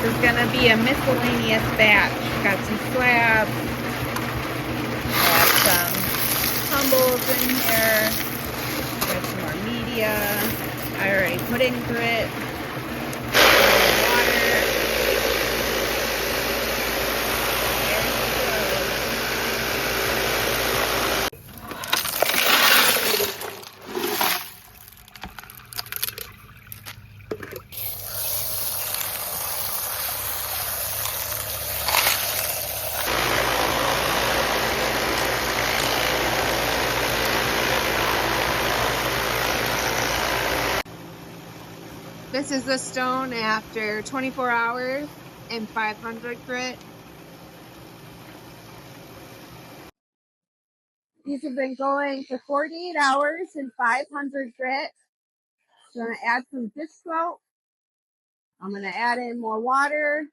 This is going to be a miscellaneous batch. Got some slabs, got some tumbles in here, got some more media. I already put in grit, water. This is the stone after 24 hours and 500 grit. These have been going for 48 hours and 500 grit. So I'm going to add some dish soap. I'm going to add in more water.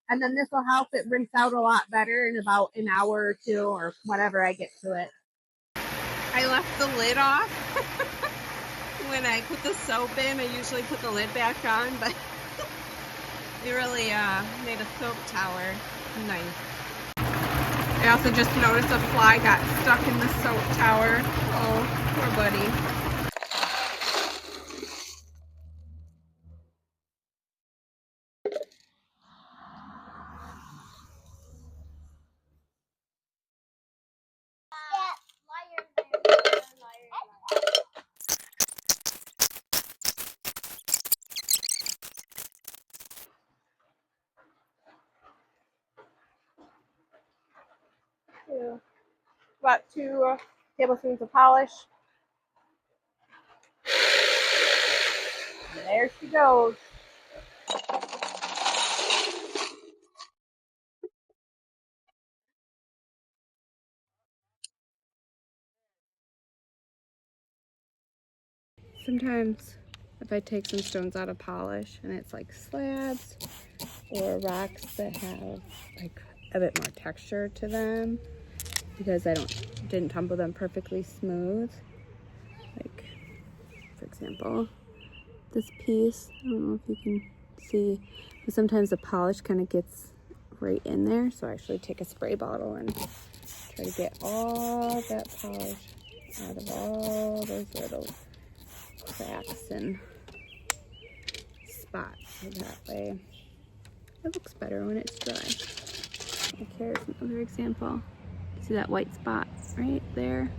And then this will help it rinse out a lot better in about an hour or two or whenever I get to it. I left the lid off. When I put the soap in, I usually put the lid back on, but it really made a soap tower nice. I also just noticed a fly got stuck in the soap tower. Oh, poor buddy. About 2 tablespoons of polish. And there she goes. Sometimes if I take some stones out of polish and it's like slabs or rocks that have like a bit more texture to them because I didn't tumble them perfectly smooth. Like for example, this piece, I don't know if you can see, but sometimes the polish kind of gets right in there. So I actually take a spray bottle and try to get all that polish out of all those little cracks and spots. So that way it looks better when it's dry. Like here's another example. See that white spot right there?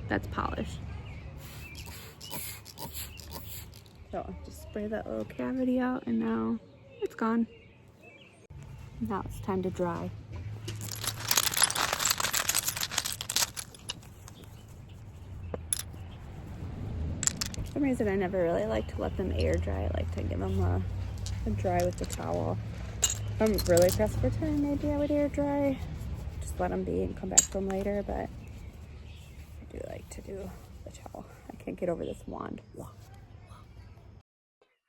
That's polish. So just spray that little cavity out and now it's gone. Now it's time to dry. For some reason I never really like to let them air dry. I like to give them a dry with the towel. If I'm really pressed for time, maybe I would air dry. Just let them be and come back to them later, but I do like to do the towel. I can't get over this wand. All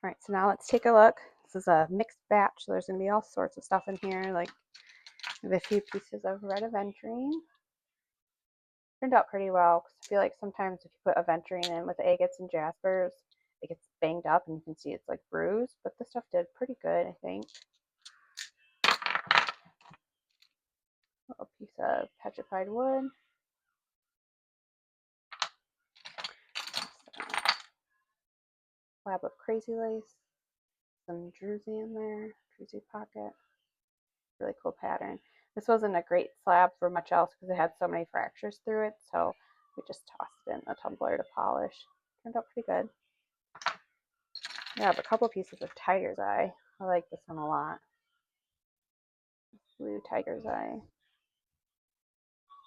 right, so now let's take a look. This is a mixed batch, so there's going to be all sorts of stuff in here, like I have a few pieces of red aventurine. Turned out pretty well, because I feel like sometimes if you put aventurine in with agates and jaspers, it gets banged up and you can see it's like bruised, but this stuff did pretty good, I think. A little piece of petrified wood. Slab of crazy lace. Some druzy in there, druzy pocket. Really cool pattern. This wasn't a great slab for much else because it had so many fractures through it, so we just tossed it in the tumbler to polish. Turned out pretty good. I have a couple pieces of tiger's eye. I like this one a lot. Blue tiger's eye.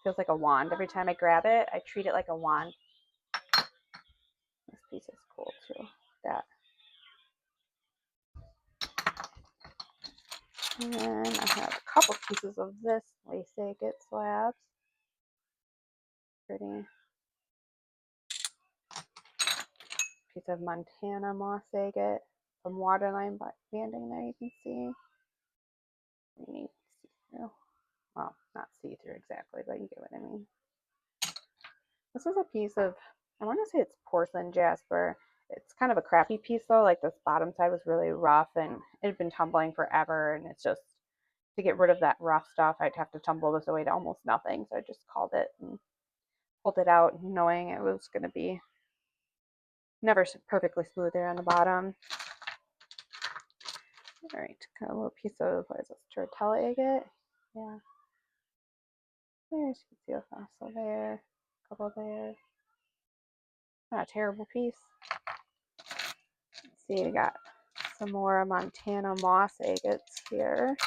Feels like a wand. Every time I grab it, I treat it like a wand. This piece is cool too. That. And then I have a couple pieces of this lace agate slabs. Pretty. Piece of Montana moss agate. Some waterline banding there you can see. Really neat see-through. Well, not see-through exactly, but you get what I mean. This is a piece of, I want to say it's porcelain jasper. It's kind of a crappy piece though. Like this bottom side was really rough and it had been tumbling forever. And it's just to get rid of that rough stuff, I'd have to tumble this away to almost nothing. So I just called it and pulled it out, knowing it was going to be never perfectly smooth there on the bottom. All right, got a little piece of, what is this, turtle agate? Yeah. There's, you can see a fossil there, a couple there. Not a terrible piece. Let's see, we got some more Montana moss agates here.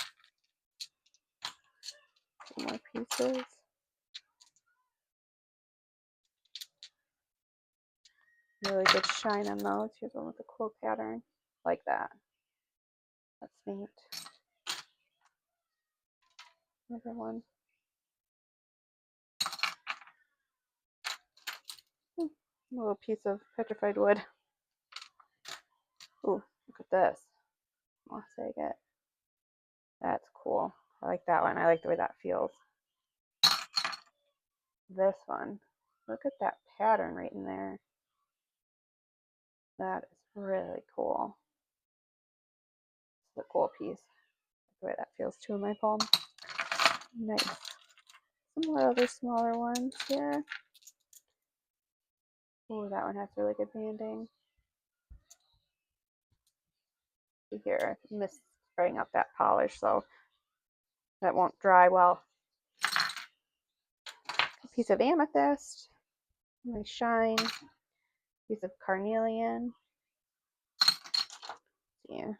Some more pieces. Really good shine on those. Here's one with a cool pattern, like that. That's neat. Another one. A little piece of petrified wood. Ooh, look at this. Moss agate. That's cool. I like that one. I like the way that feels. This one. Look at that pattern right in there. That is really cool. It's a cool piece. The way that feels too in my palm. Nice. Some more other smaller ones here. Ooh, that one has really good banding. Here, mist spraying up that polish, so that won't dry well. A piece of amethyst. Nice shine. Piece of carnelian. Yeah,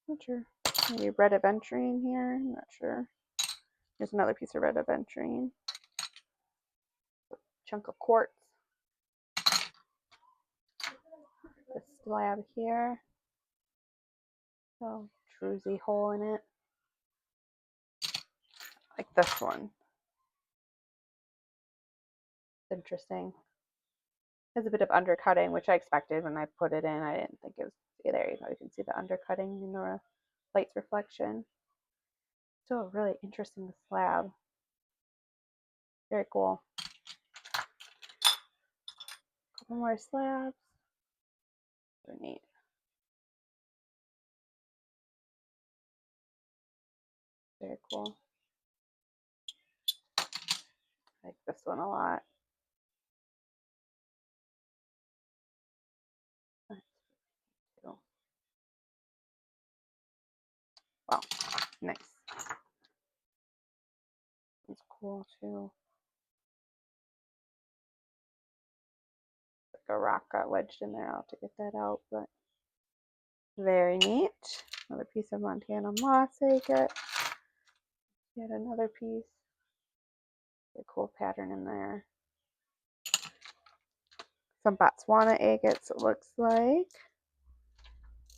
not sure. Maybe red aventurine here. I'm not sure. There's another piece of red aventurine. A chunk of quartz. The slab here. So druzy hole in it. Like this one. It's interesting. There's a bit of undercutting, which I expected when I put it in. I didn't think it was there. You know, you can see the undercutting in the light's reflection. Still a really interesting slab. Very cool. Couple more slabs. Very neat. Very cool. I like this one a lot. Wow, nice. It's cool too. Like a rock got wedged in there. I'll have to get that out, but very neat. Another piece of Montana moss agate. Yet another piece. A cool pattern in there. Some Botswana agates, it looks like.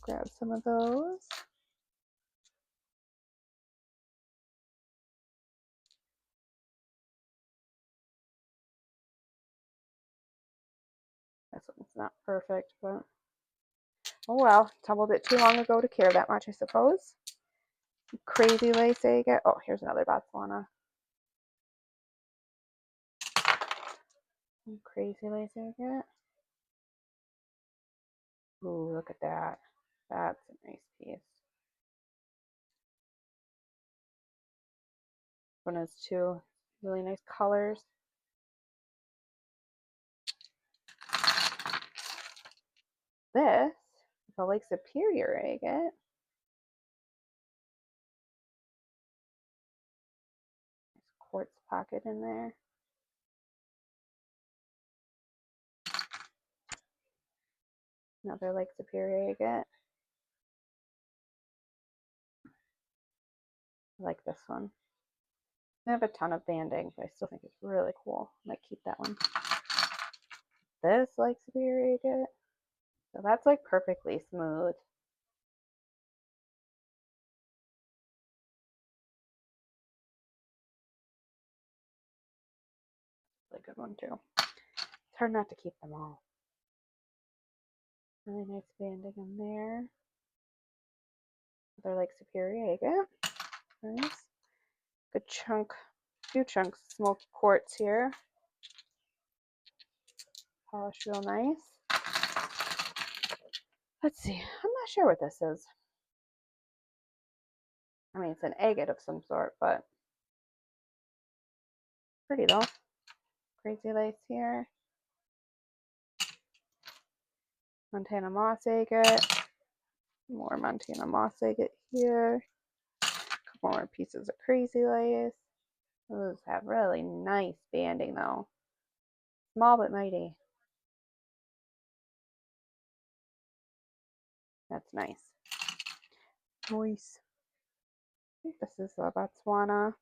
Grab some of those. This one's not perfect, but oh well. Tumbled it too long ago to care that much, I suppose. Crazy lace agate. Oh, here's another Botswana. Crazy lace agate. Ooh, look at that. That's a nice piece. One has two really nice colors. This is a Lake Superior agate. Quartz pocket in there. Another Lake Superior agate. I like this one. I have a ton of banding, but I still think it's really cool. I might keep that one. This Lake Superior agate. So that's like perfectly smooth. Really good one too. It's hard not to keep them all. Really nice banding in there. Another Lake Superior agate. Nice. Good chunk, few chunks of smoked quartz here. Polished real nice. Let's see. I'm not sure what this is. I mean, it's an agate of some sort, but pretty though. Crazy lace here. Montana moss agate. More Montana moss agate here. A couple more pieces of crazy lace. Those have really nice banding though. Small but mighty. That's nice. Nice. I think this is a Botswana.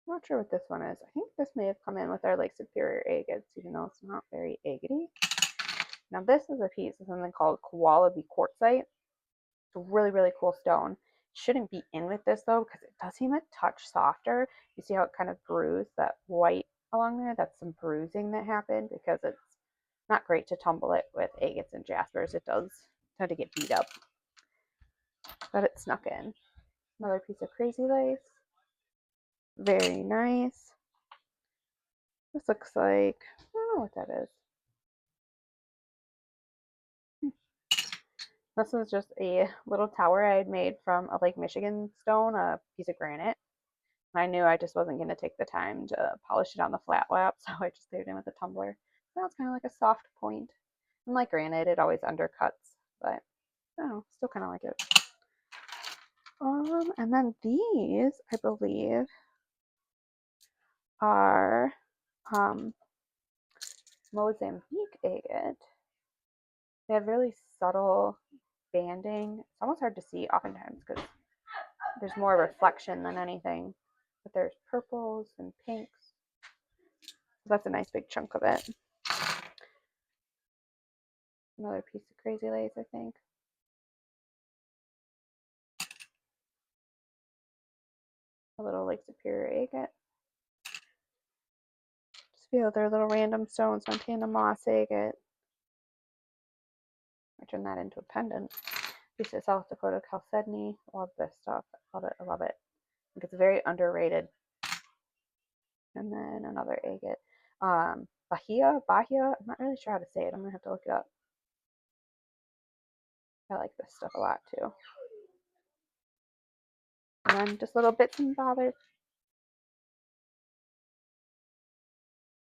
I'm not sure what this one is. I think this may have come in with our Lake Superior agates, even though it's not very agatey. Now this is a piece of something called Koalabi quartzite. It's a really, really cool stone. It shouldn't be in with this though, because it does seem a touch softer. You see how it kind of bruised that white along there? That's some bruising that happened because it's not great to tumble it with agates and jaspers. It does tend to get beat up. But it snuck in. Another piece of crazy lace. Very nice. This looks like, I don't know what that is. This is just a little tower I had made from a Lake Michigan stone, a piece of granite. I knew I just wasn't going to take the time to polish it on the flat lap, so I just laid it in with a tumbler. Now it's kind of like a soft point. And like granite, it always undercuts, but I don't know, still kind of like it. And then these, I believe, are Mozambique agate. They have really subtle banding. It's almost hard to see oftentimes because there's more reflection than anything. But there's purples and pinks. So that's a nice big chunk of it. Another piece of crazy lace, I think. A little Lake Superior agate. Just feel their little random stones, Montana moss agate. I turn that into a pendant. Piece of South Dakota chalcedony. Love this stuff. I love it. I love it. I think it's very underrated. And then another agate. Bahia. I'm not really sure how to say it. I'm gonna have to look it up. I like this stuff a lot too. And then just little bits and